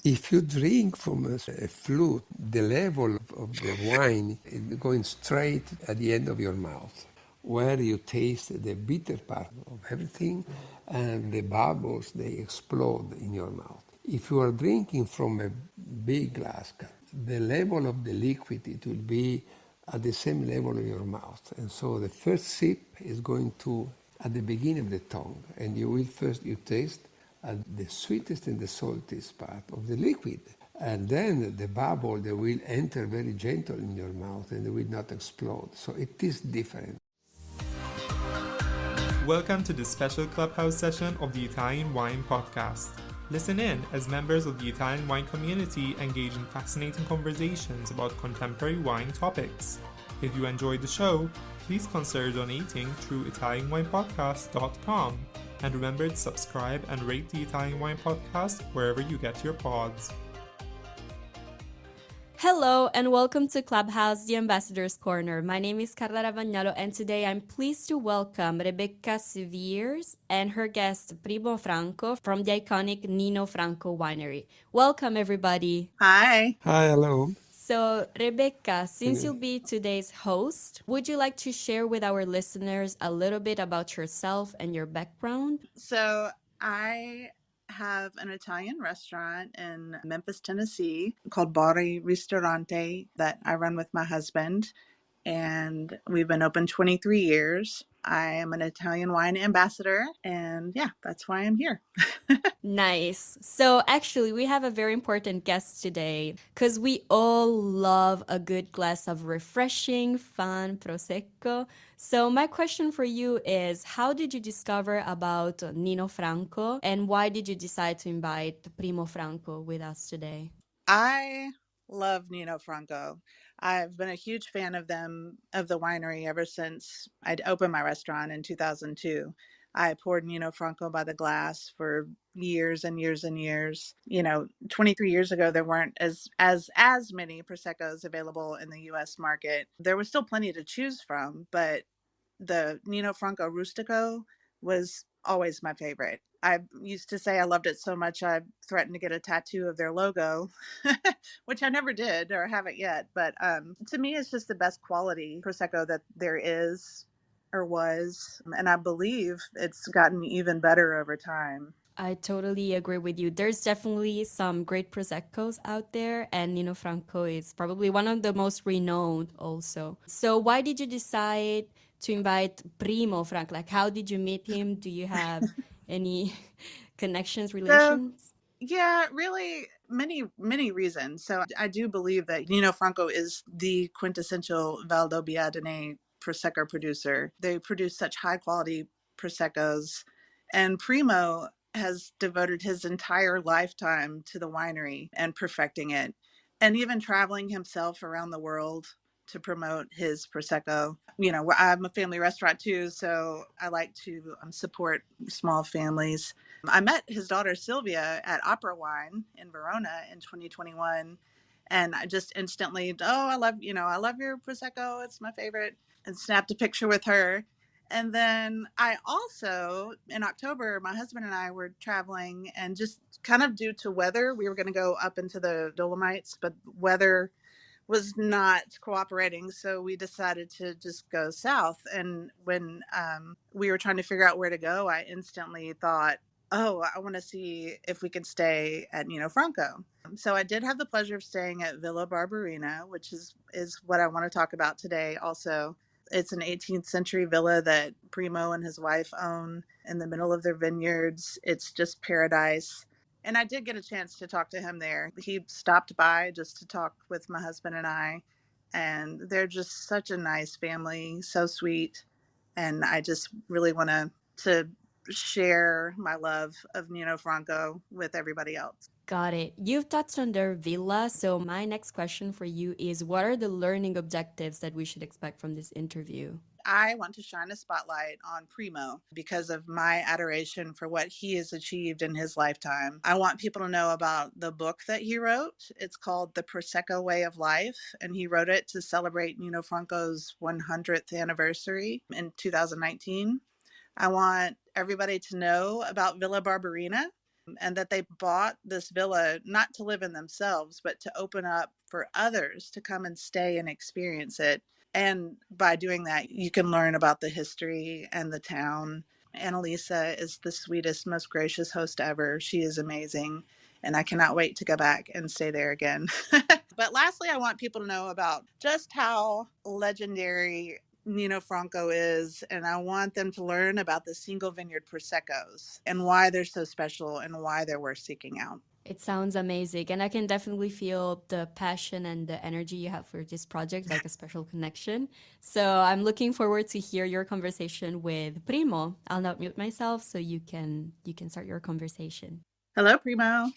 If you drink from a flute, the level of the wine is going straight at the end of your mouth, where you taste the bitter part of everything, and the bubbles, they explode in your mouth. If you are drinking from a big glass, the level of the liquid, it will be at the same level of your mouth. And so the first sip is going to, at the beginning of the tongue, and you taste the sweetest and the saltiest part of the liquid. And then the bubble, they will enter very gentle in your mouth and they will not explode. So it is different. Welcome to this special Clubhouse session of the Italian Wine Podcast. Listen in as members of the Italian wine community engage in fascinating conversations about contemporary wine topics. If you enjoyed the show, please consider donating through ItalianWinePodcast.com. And remember to subscribe and rate the Italian Wine Podcast wherever you get your pods. Hello and welcome to Clubhouse, the Ambassador's Corner. My name is Carla Ravagnolo and today I'm pleased to welcome Rebecca Seviers and her guest Primo Franco from the iconic Nino Franco winery. Welcome everybody. Hi. Hi, hello. So Rebecca, since you'll be today's host, would you like to share with our listeners a little bit about yourself and your background? So I have an Italian restaurant in Memphis, Tennessee called Bari Ristorante that I run with my husband. And we've been open 23 years. I am an Italian wine ambassador. And yeah, that's why I'm here. Nice. So actually, we have a very important guest today because we all love a good glass of refreshing, fun Prosecco. So my question for you is, how did you discover about Nino Franco and why did you decide to invite Primo Franco with us today? I love Nino Franco. I've been a huge fan of them, of the winery, ever since I'd opened my restaurant in 2002. I poured Nino Franco by the glass for years and years and years. 23 years ago, there weren't as many Proseccos available in the U.S. market. There was still plenty to choose from, but the Nino Franco Rustico was always my favorite. I used to say I loved it so much I threatened to get a tattoo of their logo, which I never did or haven't yet. But to me, it's just the best quality Prosecco that there is or was. And I believe it's gotten even better over time. I totally agree with you. There's definitely some great Proseccos out there, and Nino Franco is probably one of the most renowned also. So why did you decide to invite Primo Franco? Like, how did you meet him? Do you have any connections, relations? Yeah, really many reasons. So I do believe that Nino Franco is the quintessential Valdobbiadene Prosecco producer. They produce such high quality Proseccos, and Primo has devoted his entire lifetime to the winery and perfecting it, and even traveling himself around the world to promote his Prosecco. I'm a family restaurant too, so I like to support small families. I met his daughter Sylvia at Opera Wine in Verona in 2021, and I just instantly, I love your Prosecco, it's my favorite, and snapped a picture with her. And then I also, in October, my husband and I were traveling, and just kind of due to weather, we were going to go up into the Dolomites, but weather was not cooperating, so we decided to just go south. And when we were trying to figure out where to go, I instantly thought, oh, I want to see if we can stay at Nino Franco. So I did have the pleasure of staying at Villa Barberina, which is what I want to talk about today also. It's an 18th century villa that Primo and his wife own in the middle of their vineyards. It's just paradise. And I did get a chance to talk to him there. He stopped by just to talk with my husband and I. And they're just such a nice family, so sweet. And I just really want to share my love of Nino Franco with everybody else. Got it. You've touched on their villa, so my next question for you is, what are the learning objectives that we should expect from this interview? I want to shine a spotlight on Primo because of my adoration for what he has achieved in his lifetime. I want people to know about the book that he wrote. It's called The Prosecco Way of Life, and he wrote it to celebrate Nino Franco's 100th anniversary in 2019. I want everybody to know about Villa Barberina and that they bought this villa not to live in themselves, but to open up for others to come and stay and experience it. And by doing that, you can learn about the history and the town. Annalisa is the sweetest, most gracious host ever. She is amazing. And I cannot wait to go back and stay there again. But lastly, I want people to know about just how legendary Nino Franco is, and I want them to learn about the single vineyard Proseccos and why they're so special and why they're worth seeking out. It sounds amazing, and I can definitely feel the passion and the energy you have for this project, like a special connection. So I'm looking forward to hear your conversation with Primo. I'll not mute myself so you can start your conversation. Hello, Primo.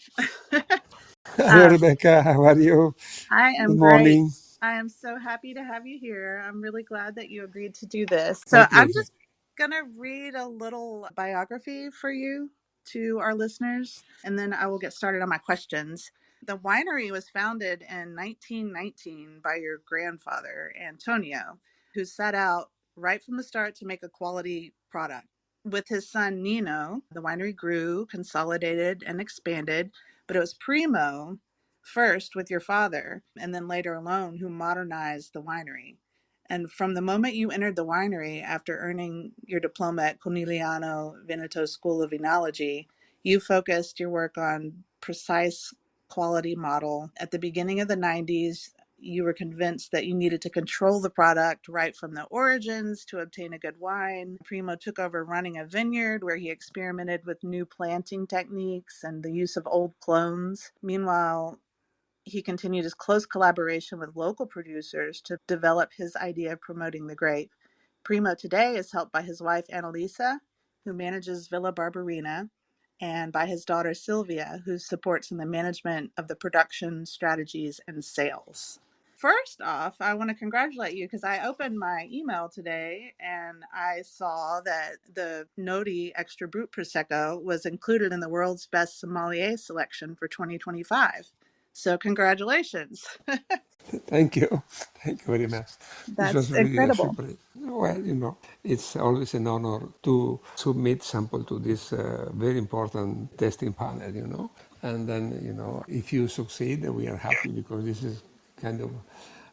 Hello, um, Rebecca. How are you? I Good am great. morning. I am so happy to have you here. I'm really glad that you agreed to do this. My So I'm pleasure. just going to read a little biography for you to our listeners, and then I will get started on my questions. The winery was founded in 1919 by your grandfather, Antonio, who set out right from the start to make a quality product. With his son Nino, the winery grew, consolidated, and expanded, but it was Primo first with your father and then later alone who modernized the winery. And from the moment you entered the winery after earning your diploma at Corneliano Veneto School of Enology, you focused your work on precise quality model. At the beginning of the 90s, you were convinced that you needed to control the product right from the origins to obtain a good wine. Primo took over running a vineyard where he experimented with new planting techniques and the use of old clones. Meanwhile, he continued his close collaboration with local producers to develop his idea of promoting the grape. Primo today is helped by his wife Annalisa, who manages Villa Barberina, and by his daughter Sylvia, who supports in the management of the production, strategies, and sales. First off, I want to congratulate you because I opened my email today and I saw that the Noti Extra Brut Prosecco was included in the world's best sommelier selection for 2025. So congratulations. Thank you. Thank you very much. This That's was really a incredible. super. Well, it's always an honor to submit sample to this very important testing panel. And then, if you succeed, we are happy because this is kind of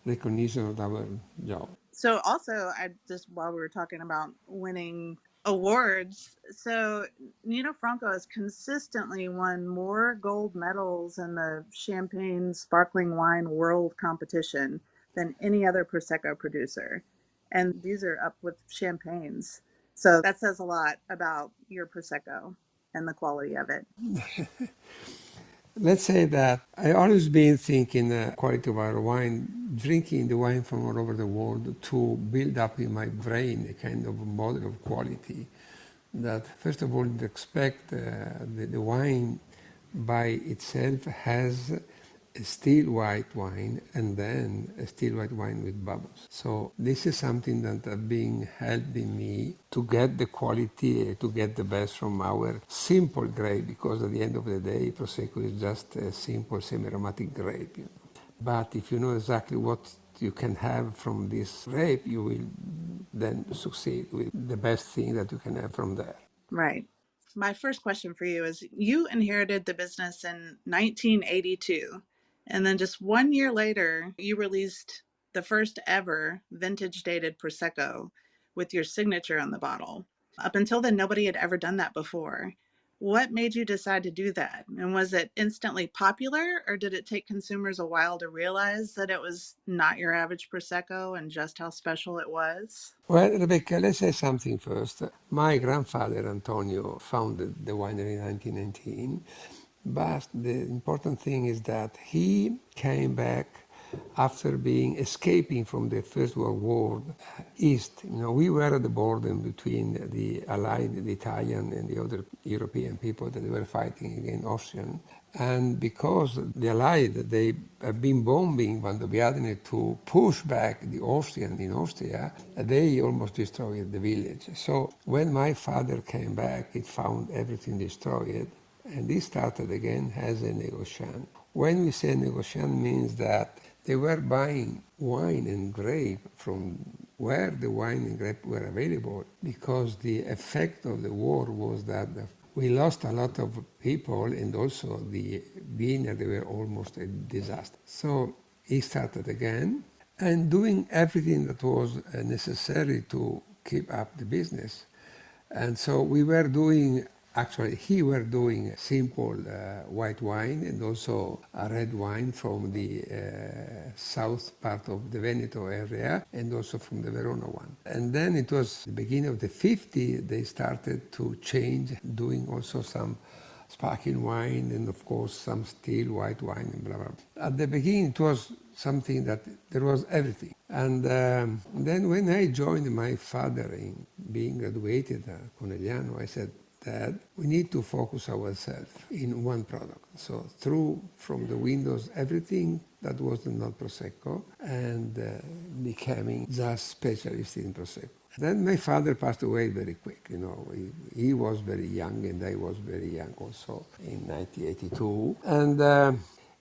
recognition of our job. So also, I just while we were talking about winning awards, so Nino Franco has consistently won more gold medals in the Champagne Sparkling Wine World Competition than any other Prosecco producer. And these are up with champagnes. So that says a lot about your Prosecco and the quality of it. Let's say that I always been thinking quality of our wine, drinking the wine from all over the world to build up in my brain a kind of model of quality. That first of all, expect the wine by itself has a still white wine and then a still white wine with bubbles. So this is something that has been helping me to get the quality, to get the best from our simple grape, because at the end of the day, Prosecco is just a simple semi-aromatic grape. But if you know exactly what you can have from this grape, you will then succeed with the best thing that you can have from there. Right. My first question for you is you inherited the business in 1982, and then just 1 year later, you released the first ever vintage dated Prosecco with your signature on the bottle. Up until then, nobody had ever done that before. What made you decide to do that? And was it instantly popular, or did it take consumers a while to realize that it was not your average Prosecco and just how special it was? Well, Rebecca, let's say something first. My grandfather, Antonio, founded the winery in 1919, but the important thing is that he came back after being escaping from the First World War east. We were at the border between the Allied, the Italian, and the other European people that were fighting against Austrian. And because the Allied, they have been bombing Valdobbiadene to push back the Austrian in Austria, they almost destroyed the village. So when my father came back, he found everything destroyed, and he started again as a negociant. When we say negociant, means that they were buying wine and grape from where the wine and grape were available, because the effect of the war was that We lost a lot of people, and also the vineyard, they were almost a disaster. So he started again and doing everything that was necessary to keep up the business. And so we were doing, actually he were doing simple white wine and also a red wine from the south part of the Veneto area and also from the Verona one. And then it was the beginning of the 50s, they started to change, doing also some sparkling wine and of course some still white wine and blah, blah, blah. At the beginning it was something that there was everything. And then when I joined my father in being graduated at Conegliano, I said, Dad, we need to focus ourselves in one product. So through from the windows everything that was not Prosecco and becoming just specialist in Prosecco. Then my father passed away very quick. You know, he was very young and I was very young also in 1982. And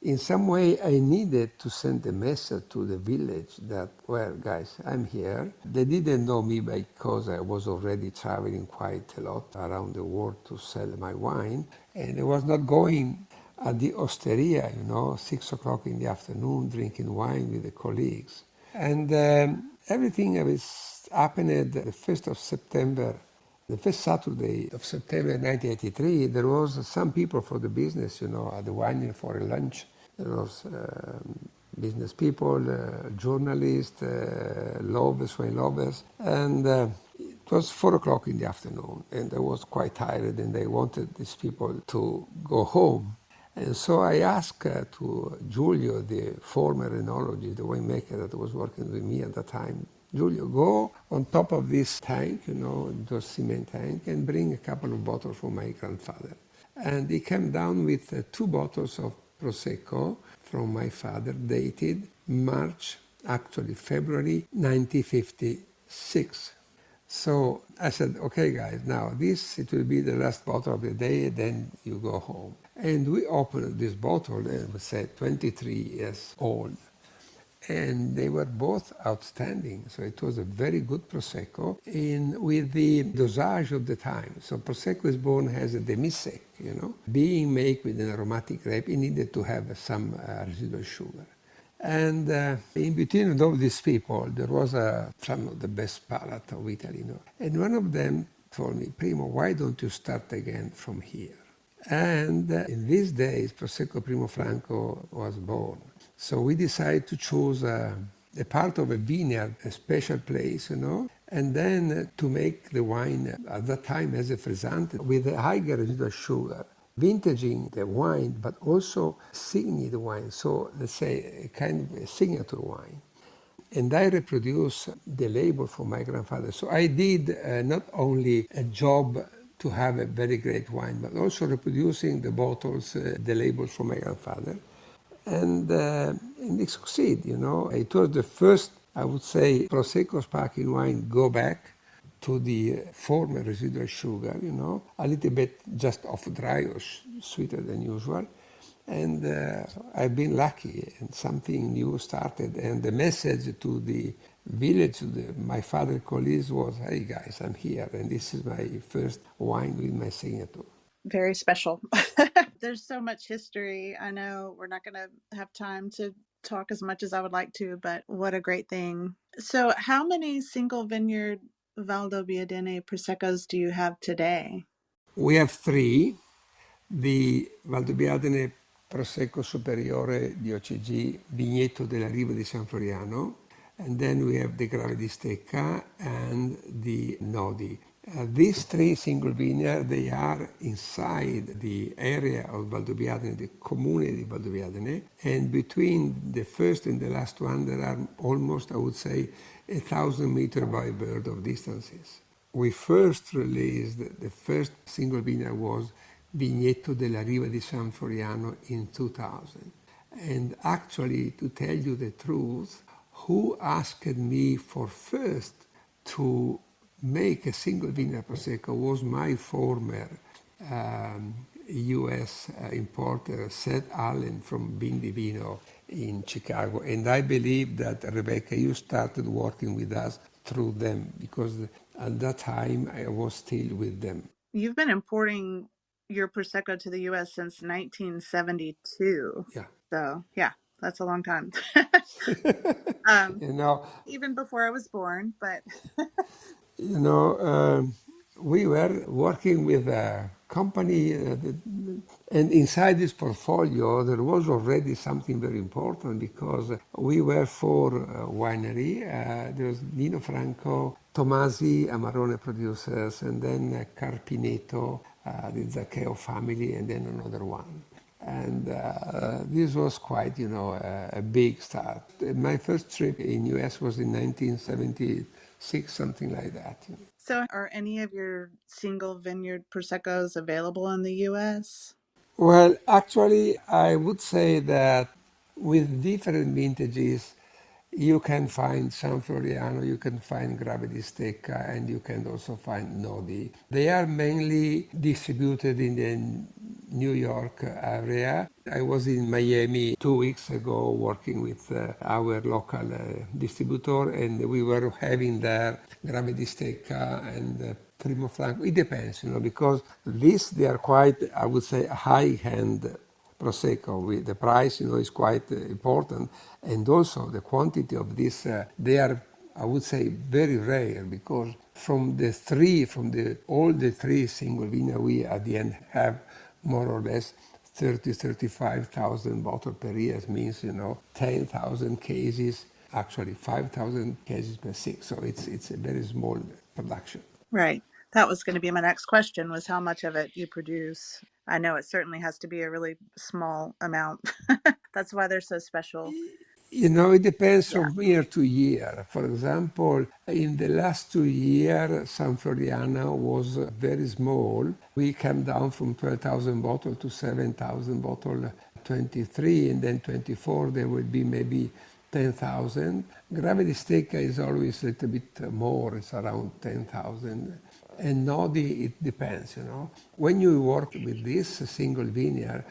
in some way, I needed to send a message to the village that, well, guys, I'm here. They didn't know me because I was already traveling quite a lot around the world to sell my wine. And I was not going at the osteria, 6 o'clock in the afternoon, drinking wine with the colleagues. And everything was happened the 1st of September. The first Saturday of September 1983, there was some people for the business, at the winery for a lunch. There was business people, journalists, lovers, wine lovers. And it was 4 o'clock in the afternoon, and I was quite tired, and I wanted these people to go home. And so I asked to Giulio, the former enologist, the winemaker that was working with me at the time, Giulio, go on top of this tank, the cement tank, and bring a couple of bottles for my grandfather. And he came down with 2 bottles of Prosecco from my father, dated February 1956. So I said, okay, guys, now it will be the last bottle of the day, then you go home. And we opened this bottle, and we said 23 years old. And they were both outstanding. So it was a very good Prosecco with the dosage of the time. So Prosecco is born as a demi-sec, Being made with an aromatic grape, it needed to have some residual sugar. And in between all these people, there was some of the best palate of Italy, And one of them told me, Primo, why don't you start again from here? And in these days, Prosecco Primo Franco was born. So we decided to choose a part of a vineyard, a special place, and then to make the wine at that time as a frizzante with a higher residual sugar, vintaging the wine, but also signing the wine. So let's say a kind of a signature wine. And I reproduced the label for my grandfather. So I did not only a job to have a very great wine, but also reproducing the bottles, the labels for my grandfather. And it succeeded, It was the first, I would say, Prosecco sparkling wine go back to the former residual sugar, a little bit just off dry or sweeter than usual. And I've been lucky, and something new started. And the message to the village, my father's colleagues was, hey guys, I'm here, and this is my first wine with my signature. Very special. There's so much history. I know we're not going to have time to talk as much as I would like to, but what a great thing. So how many single vineyard Valdobbiadene Proseccos do you have today? We have 3. The Valdobbiadene Prosecco Superiore di OCG, Vigneto della Riva di San Floriano, and then we have the Grave di Stecca and the Nodi. These 3 single vineyards, they are inside the area of Valdobbiadene, the comune di Valdobbiadene, and between the first and the last one, there are almost, I would say, 1,000 meters by bird of distances. We first released, the first single vineyard was Vigneto della Riva di San Floriano in 2000. And actually, to tell you the truth, who asked me for first to make a single vineyard Prosecco was my former U.S. importer, Seth Allen from Vino in Chicago. And I believe that, Rebecca, you started working with us through them, because at that time I was still with them. You've been importing your Prosecco to the US since 1972. Yeah. So, yeah, that's a long time. You know, Even before I was born, but you know, we were working with a company, and inside this portfolio there was already something very important because we were for winery. There was Nino Franco, Tomasi, Amarone producers, and then Carpineto, the Zaccheo family, and then another one. And this was quite, a big start. My first trip in US was in 1976, something like that. so are any of your single vineyard Proseccos available in the US? Well, actually, I would say that with different vintages, you can find San Floriano, you can find Gravity Stecca, and you can also find Nodi. They are mainly distributed in the New York area. I was in Miami 2 weeks ago working with our local distributor, and we were having there Gravity Stecca and Primo Franco. It depends, because they are quite, I would say, high-end Prosecco. The price, is quite important, and also the quantity of this. They are, I would say, very rare because all the three single vineyard, we at the end have more or less 35,000 bottles per year. Means 10,000 cases, actually 5,000 cases per six. So it's a very small production. Right. That was going to be my next question, was how much of it you produce. I know it certainly has to be a really small amount. That's why they're so special. It depends Yeah. from year to year. For example, in the last 2 years, San Floriano was very small. We came down from 12,000 bottles to 7,000 bottles, 23, and then 24, there will be maybe 10,000. Gravity Stecca is always a little bit more, it's around 10,000. And Nodi, it depends, When you work with this single vineyard,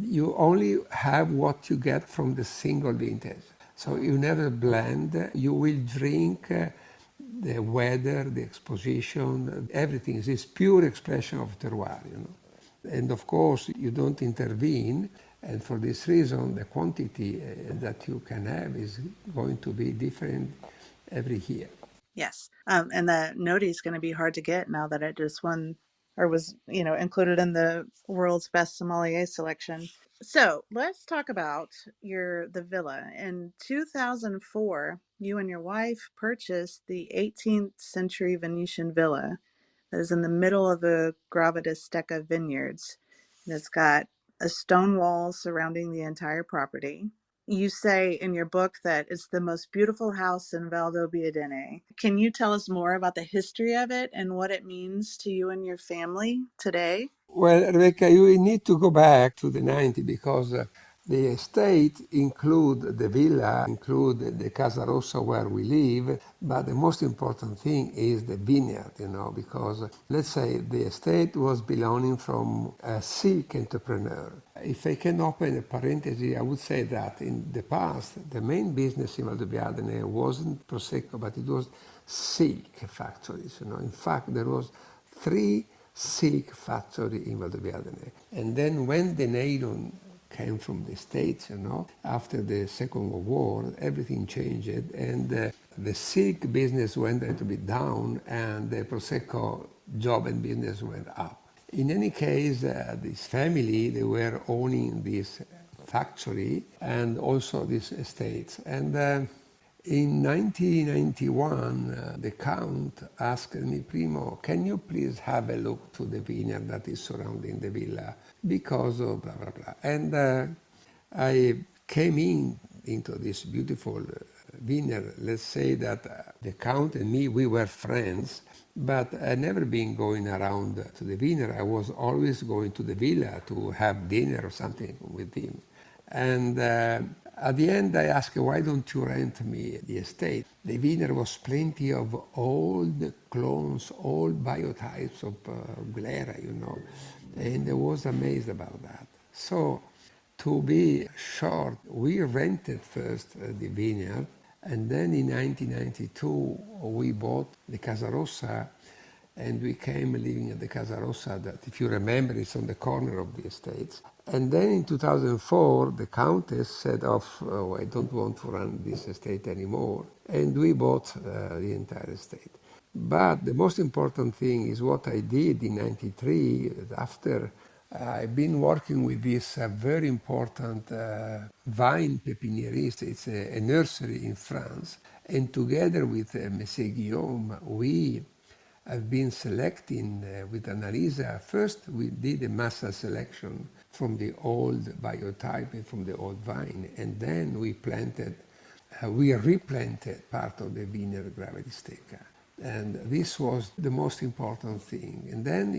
you only have what you get from the single vintage. So you never blend. You will drink the weather, the exposition, everything. It's pure expression of terroir, And of course, you don't intervene. And for this reason, the quantity that you can have is going to be different every year. Yes. And the Noti is going to be hard to get now that it just won or was, included in the world's best sommelier selection. So let's talk about the villa. In 2004, you and your wife purchased the 18th century Venetian villa that is in the middle of the Gravity Stecca vineyards. And it's got a stone wall surrounding the entire property. You say in your book that it's the most beautiful house in Valdobbiadene. Can you tell us more about the history of it and what it means to you and your family today? Well, Rebecca, you need to go back to the 90s because the estate include the villa, include the Casa Rossa where we live, but the most important thing is the vineyard, because let's say the estate was belonging from a silk entrepreneur. If I can open a parenthesis, I would say that in the past, the main business in Valdobbiadene wasn't Prosecco, but it was silk factories. In fact, there was 3 silk factory in Valdobbiadene. And then when the nylon came from the States, after the Second World War, everything changed, and the silk business went a little bit down, and the Prosecco job and business went up. In any case, this family, they were owning this factory and also this estate. And in 1991, the Count asked me, Primo, can you please have a look to the vineyard that is surrounding the villa? Because of blah, blah, blah. And I came into this beautiful vineyard. Let's say that the Count and me, we were friends, but I never been going around to the vineyard. I was always going to the villa to have dinner or something with him. And at the end, I asked, why don't you rent me the estate? The vineyard was plenty of old clones, old biotypes of Glera, and I was amazed about that. So, to be short, we rented first the vineyard, and then in 1992, we bought the Casa Rossa, and we came living at the Casa Rossa that, if you remember, is on the corner of the estates. And then in 2004, the Countess said, oh, I don't want to run this estate anymore. And we bought the entire estate. But the most important thing is what I did in 93 after I've been working with this very important vine pepinierist. It's a nursery in France. And together with Monsieur Guillaume, we have been selecting with Annalisa. First, we did a master selection from the old biotype and from the old vine. And then we replanted part of the vineyard Gravity Steca. And this was the most important thing. And then,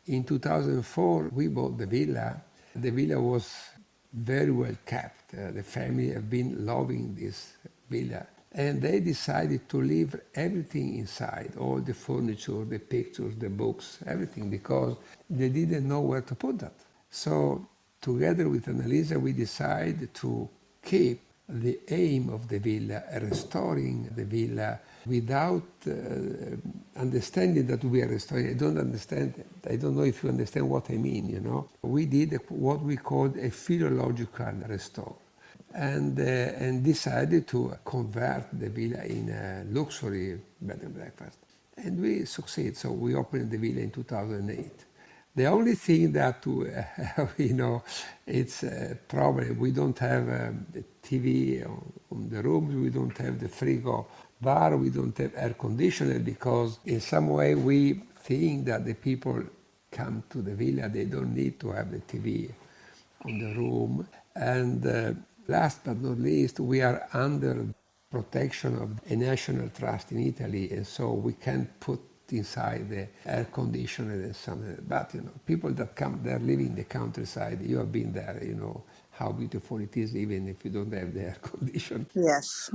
in 2004, we bought the villa. The villa was very well kept. The family have been loving this villa. And they decided to leave everything inside, all the furniture, the pictures, the books, everything, because they didn't know where to put that. So together with Annalisa, we decided to keep the aim of the villa, restoring the villa without understanding that we are restoring. I don't understand. I don't know if you understand what I mean, We did what we called a philological restore. And decided to convert the villa in a luxury bed and breakfast. And we succeed. So we opened the villa in 2008. The only thing that, it's a problem. We don't have the TV on the rooms. We don't have the frigo bar. We don't have air conditioner because in some way we think that the people come to the villa, they don't need to have the TV on the room. And last but not least, we are under protection of a national trust in Italy, and so we can't put inside the air conditioner and something. But people that come, they're living in the countryside. You have been there, how beautiful it is, even if you don't have the air conditioner. Yes.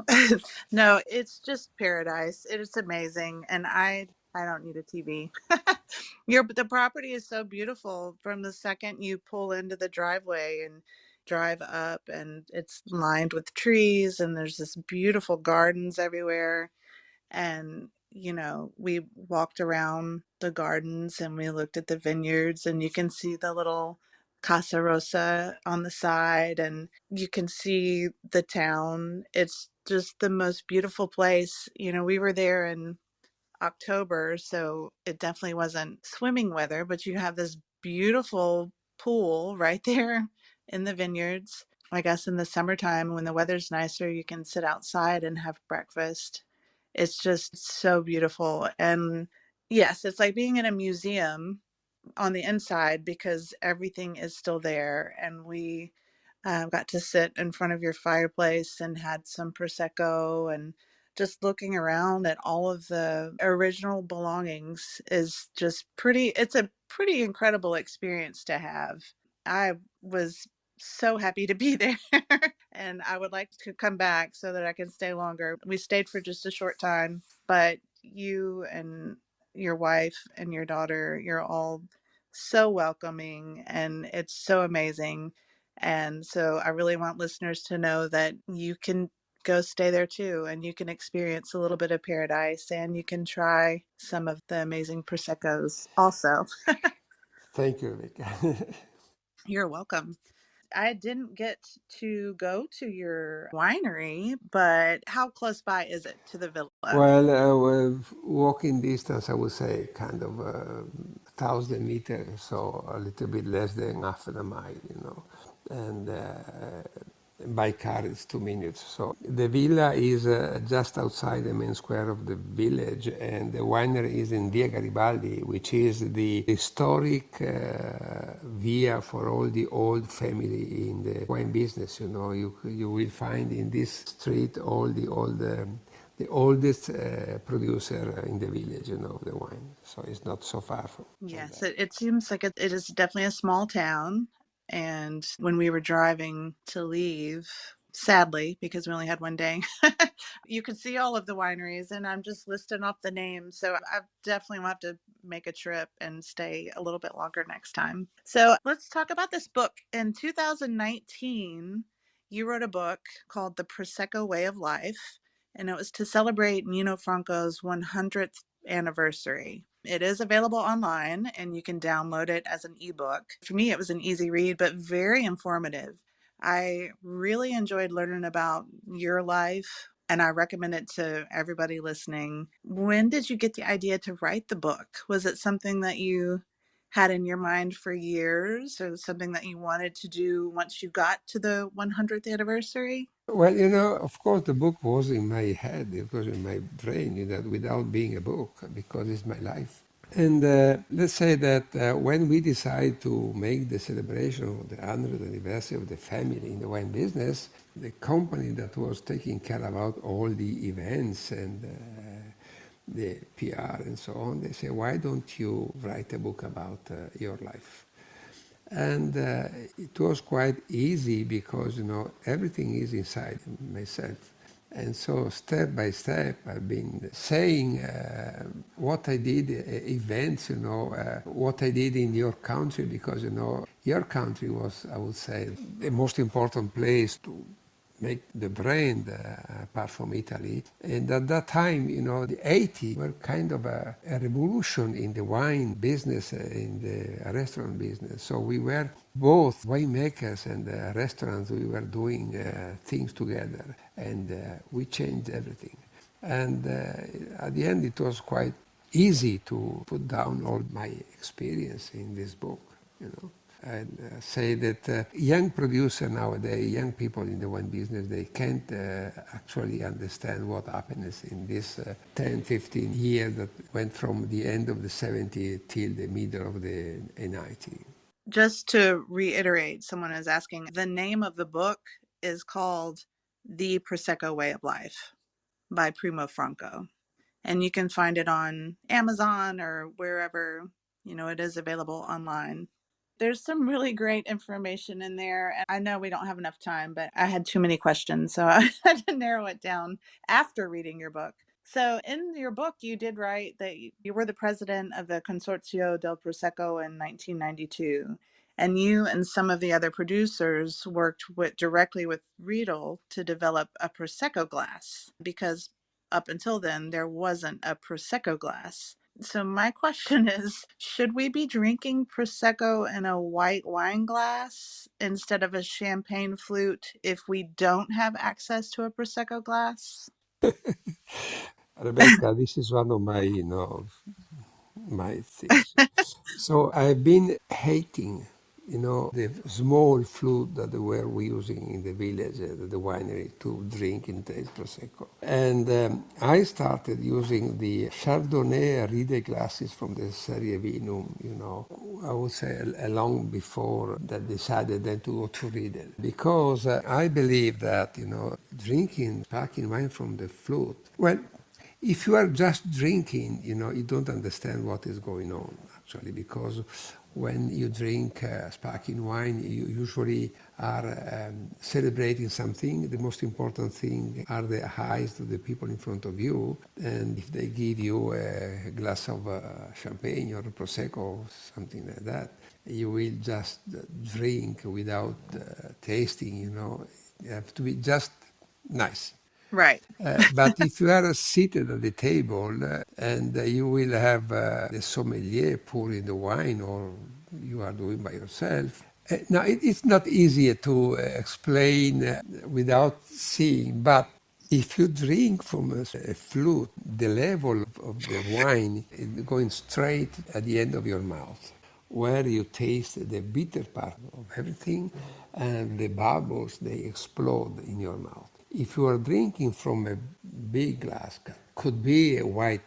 No, it's just paradise. It is amazing. And I don't need a TV. The property is so beautiful from the second you pull into the driveway and drive up, and it's lined with trees, and there's this beautiful gardens everywhere. And we walked around the gardens and we looked at the vineyards, and you can see the little Casa Rosa on the side, and you can see the town. It's just the most beautiful place. We were there in October, so it definitely wasn't swimming weather, but you have this beautiful pool right there in the vineyards. I guess in the summertime when the weather's nicer, you can sit outside and have breakfast. It's just so beautiful. And yes, it's like being in a museum on the inside because everything is still there. And we got to sit in front of your fireplace and had some Prosecco, and just looking around at all of the original belongings is just it's a pretty incredible experience to have. I was so happy to be there and I would like to come back so that I can stay longer. We stayed for just a short time, but you and your wife and your daughter, you're all so welcoming and it's so amazing. And so I really want listeners to know that you can go stay there too, and you can experience a little bit of paradise, and you can try some of the amazing Proseccos also. Thank you, Rebecca. You're welcome. I didn't get to go to your winery, but how close by is it to the villa? Well, walking distance, I would say kind of 1,000 meters, so a little bit less than half a mile. And by car it's 2 minutes. So the villa is just outside the main square of the village, and the winery is in Via Garibaldi, which is the historic via for all the old family in the wine business. You will find in this street all the oldest producer in the village, of the wine. So it's not so far from Yes, there. it seems like it is definitely a small town. And when we were driving to leave, sadly, because we only had one day, you could see all of the wineries, and I'm just listing off the names. So I definitely want to make a trip and stay a little bit longer next time. So let's talk about this book. In 2019, you wrote a book called The Prosecco Way of Life, and it was to celebrate Nino Franco's 100th anniversary. It is available online and you can download it as an ebook. For me, it was an easy read, but very informative. I really enjoyed learning about your life and I recommend it to everybody listening. When did you get the idea to write the book? Was it something that you had in your mind for years or something that you wanted to do once you got to the 100th anniversary? Well, of course, the book was in my head, it was in my brain, without being a book, because it's my life. And let's say that when we decided to make the celebration of the 100th anniversary of the family in the wine business, the company that was taking care about all the events and the PR and so on, they say, why don't you write a book about your life? And it was quite easy because, everything is inside myself. And so step by step, I've been saying what I did, events, what I did in your country, because, your country was, I would say, the most important place to make the brand apart from Italy. And at that time, the 80s were kind of a revolution in the wine business, in the restaurant business. So we were both winemakers and restaurants. We were doing things together and we changed everything. And at the end, it was quite easy to put down all my experience in this book, and say that young producer nowadays, young people in the wine business, they can't actually understand what happens in this 10, 15 years that went from the end of the 70s till the middle of the 90s. Just to reiterate, someone is asking, the name of the book is called The Prosecco Way of Life by Primo Franco. And you can find it on Amazon or wherever, it is available online. There's some really great information in there. And I know we don't have enough time, but I had too many questions, so I had to narrow it down after reading your book. So in your book, you did write that you were the president of the Consorzio del Prosecco in 1992. And you and some of the other producers worked directly with Riedel to develop a Prosecco glass, because up until then, there wasn't a Prosecco glass. So my question is, should we be drinking Prosecco in a white wine glass instead of a champagne flute if we don't have access to a Prosecco glass? Rebecca, this is one of my things. So I've been hating, the small flute that we were using in the village, the winery, to drink and taste Prosecco. And I started using the Chardonnay Ride glasses from the Serie Vinum, I would say long before that decided then to go to Riedel. Because I believe that, drinking sparkling wine from the flute, well, if you are just drinking, you don't understand what is going on, actually, because when you drink sparkling wine, you usually are celebrating something. The most important thing are the eyes of the people in front of you. And if they give you a glass of champagne or Prosecco or something like that, you will just drink without tasting, You have to be just nice. Right. But if you are seated at the table and you will have the sommelier pouring the wine, or you are doing by yourself, now it's not easy to explain without seeing, but if you drink from a flute, the level of the wine is going straight at the end of your mouth, where you taste the bitter part of everything, and the bubbles, they explode in your mouth. If you are drinking from a big glass, could be a white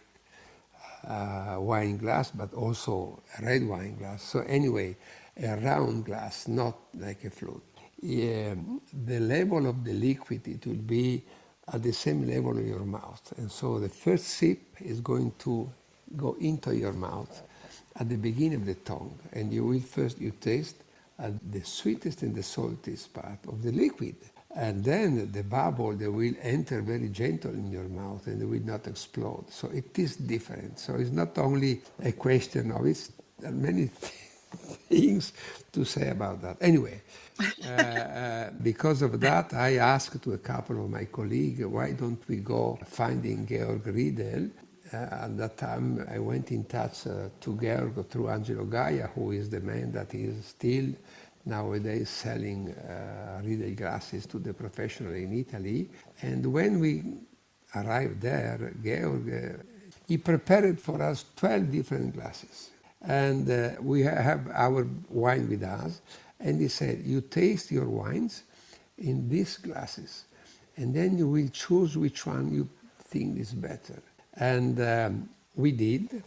wine glass, but also a red wine glass. So anyway, a round glass, not like a flute. The level of the liquid, it will be at the same level of your mouth. And so the first sip is going to go into your mouth at the beginning of the tongue. And you will you taste the sweetest and the saltiest part of the liquid. And then the bubble, they will enter very gentle in your mouth and they will not explode. So it is different. So it's not only a question of it. There are many things to say about that. Anyway, because of that, I asked to a couple of my colleagues, why don't we go finding Georg Riedel At that time, I went in touch to Georg through Angelo Gaia, who is the man that is still nowadays selling Riedel glasses to the professional in Italy. And when we arrived there, Georg, he prepared for us 12 different glasses. And we have our wine with us. And he said, you taste your wines in these glasses. And then you will choose which one you think is better. And we did.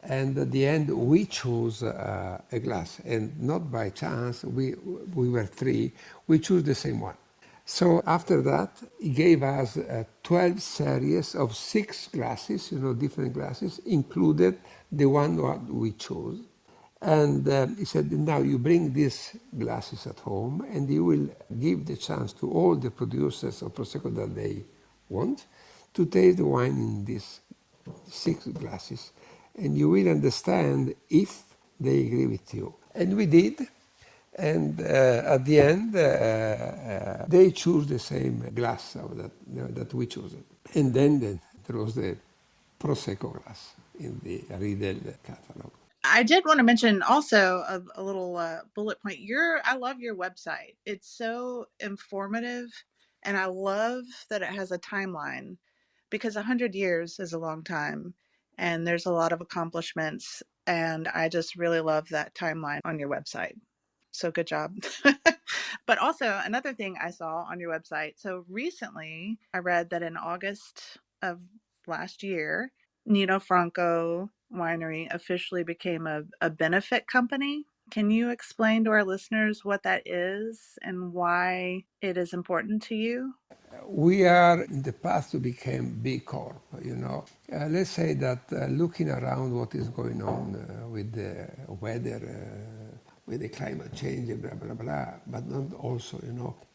And at the end, we chose a glass. And not by chance, we were three, we chose the same one. So after that, he gave us 12 series of 6 glasses, different glasses, included the one that we chose. And he said, now you bring these glasses at home and you will give the chance to all the producers of Prosecco that they want to taste the wine in these 6 glasses. And you will understand if they agree with you. And we did. And at the end, they choose the same glass that we chose. And then there was the Prosecco glass in the Riedel catalog. I did want to mention also a little bullet point. I love your website. It's so informative, and I love that it has a timeline, because 100 years is a long time, and there's a lot of accomplishments, and I just really love that timeline on your website. So good job. But also another thing I saw on your website. So recently I read that in August of last year, Nino Franco winery officially became a benefit company. Can you explain to our listeners what that is and why it is important to you? We are in the path to become B Corp, let's say that looking around what is going on with the weather, with the climate change, blah, blah, blah, but not also,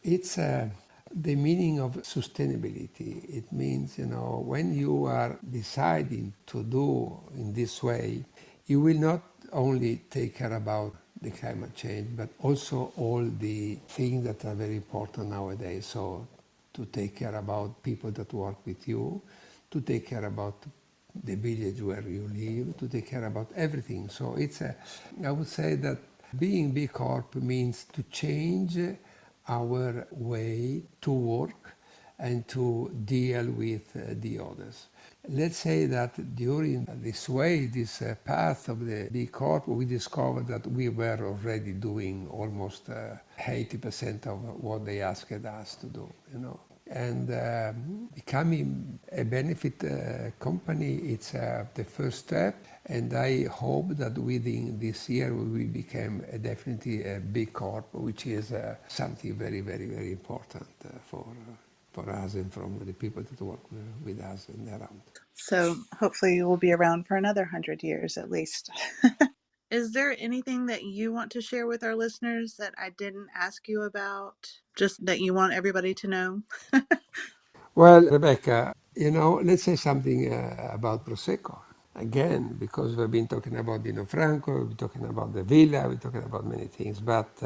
it's the meaning of sustainability. It means, when you are deciding to do in this way, you will not only take care about the climate change, but also all the things that are very important nowadays. So to take care about people that work with you, to take care about the village where you live, to take care about everything. So I would say that being B Corp means to change our way to work and to deal with the others. Let's say that during this path of the B Corp, we discovered that we were already doing almost 80% of what they asked us to do, And becoming a benefit company, it's the first step. And I hope that within this year we will become definitely a B Corp, which is something very, very, very important for us and from the people that work with us and around. So hopefully you will be around for another 100 years at least. Is there anything that you want to share with our listeners that I didn't ask you about, just that you want everybody to know? Well, Rebecca, let's say something about Prosecco. Again, because we've been talking about Nino Franco, we've been talking about the villa, we're talking about many things, but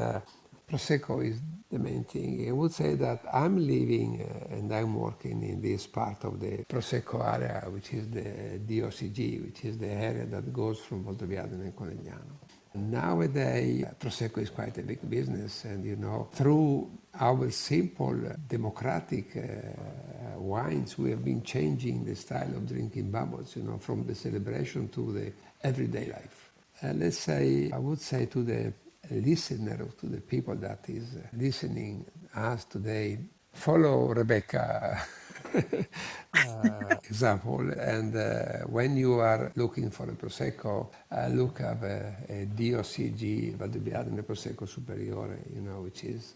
Prosecco is the main thing. I would say that I'm living and I'm working in this part of the Prosecco area, which is the DOCG, which is the area that goes from Valdobbiadene and Conegliano. Nowadays, Prosecco is quite a big business, and through our simple democratic wines, we have been changing the style of drinking bubbles, from the celebration to the everyday life. Let's say, I would say to the listener, to the people that is listening us today, follow Rebecca example, and when you are looking for a Prosecco, look up a DOCG, Valdobbiadene Prosecco Superiore, which is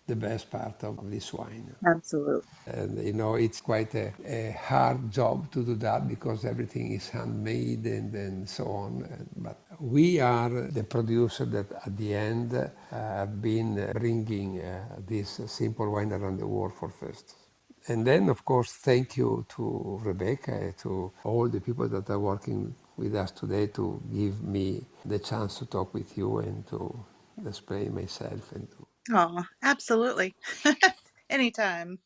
the best part of this wine. Absolutely. And it's quite a hard job to do that because everything is handmade and so on. But we are the producer that at the end have been bringing this simple wine around the world for first. And then, of course, thank you to Rebecca, to all the people that are working with us today to give me the chance to talk with you and to display myself. Oh, absolutely. Anytime.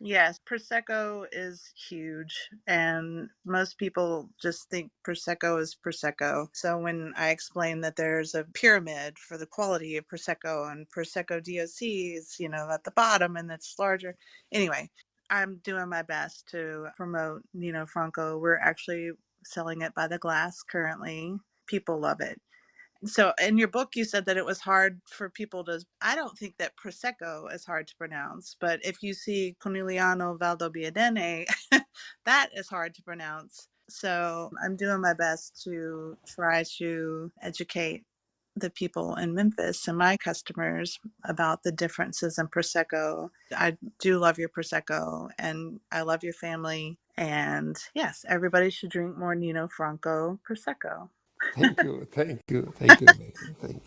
Yes, Prosecco is huge, and most people just think Prosecco is Prosecco. So when I explain that there's a pyramid for the quality of Prosecco and Prosecco DOCs, at the bottom and it's larger. Anyway, I'm doing my best to promote Nino Franco. We're actually selling it by the glass currently. People love it. So in your book, you said that it was hard for people to, I don't think that Prosecco is hard to pronounce, but if you see Conigliano Valdobbiadene, that is hard to pronounce. So I'm doing my best to try to educate the people in Memphis and my customers about the differences in Prosecco. I do love your Prosecco and I love your family. And yes, everybody should drink more Nino Franco Prosecco. Thank you, thank you, thank you, Rebecca. Thank you.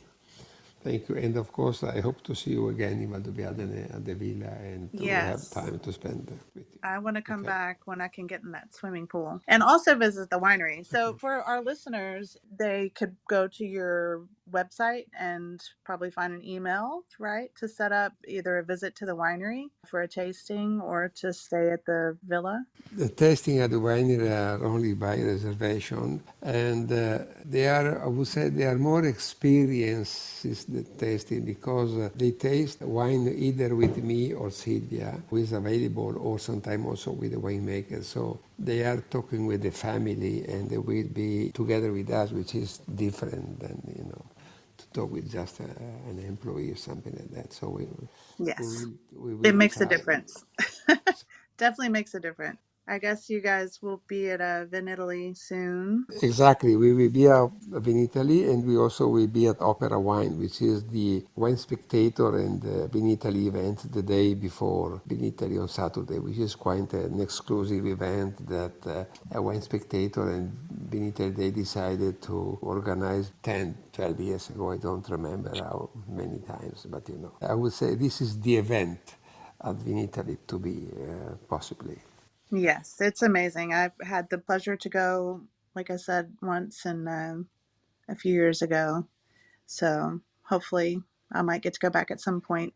Thank you. And of course, I hope to see you again in Valdobbiadene at the villa and to have Yes. time to spend with you. I want to come Okay. back when I can get in that swimming pool and also visit the winery. So, for our listeners, they could go to your website and probably find an email, right, to set up either a visit to the winery for a tasting or to stay at the villa. The tasting at the winery are only by reservation, and they are, I would say, they are more experiences the tasting because they taste wine either with me or Silvia, who is available, or sometimes also with the winemaker. So they are talking with the family, and they will be together with us, which is different than to talk with just an employee or something like that. So Yes, we it will makes a try. difference. Definitely makes a difference. I guess you guys will be at Vinitaly soon. Exactly. We will be at Vinitaly and we also will be at Opera Wine, which is the Wine Spectator and Vinitaly event the day before Vinitaly on Saturday, which is quite an exclusive event that a Wine Spectator and Vinitaly, they decided to organize 10, 12 years ago. I don't remember how many times, but I would say this is the event at Vinitaly to be possibly. Yes, it's amazing. I've had the pleasure to go, like I said, once and a few years ago. So hopefully I might get to go back at some point.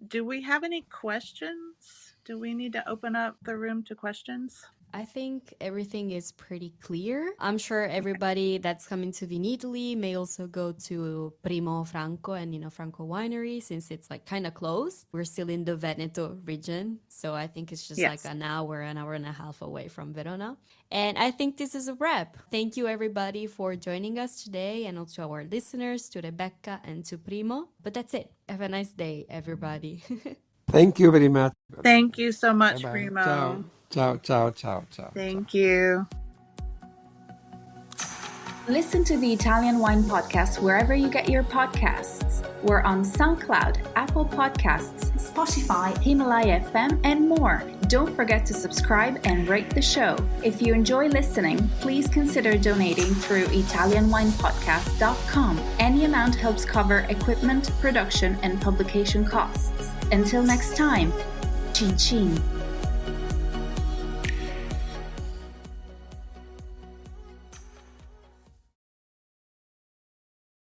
Do we have any questions? Do we need to open up the room to questions? I think everything is pretty clear. I'm sure everybody that's coming to Vinitaly may also go to Primo Franco and Nino Franco winery since it's like kind of close. We're still in the Veneto region, so I think it's just like Yes. an hour and a half away from Verona. And I think this is a wrap. Thank you everybody for joining us today and also our listeners, to Rebecca and to Primo. But that's it. Have a nice day, everybody. Thank you very much. Thank you so Bye much, bye. Ciao. Primo. Ciao, ciao, ciao, ciao, ciao. Thank you. Listen to the Italian Wine Podcast wherever you get your podcasts. We're on SoundCloud, Apple Podcasts, Spotify, Himalaya FM, and more. Don't forget to subscribe and rate the show. If you enjoy listening, please consider donating through ItalianWinePodcast.com. Any amount helps cover equipment, production, and publication costs. Until next time, cin cin.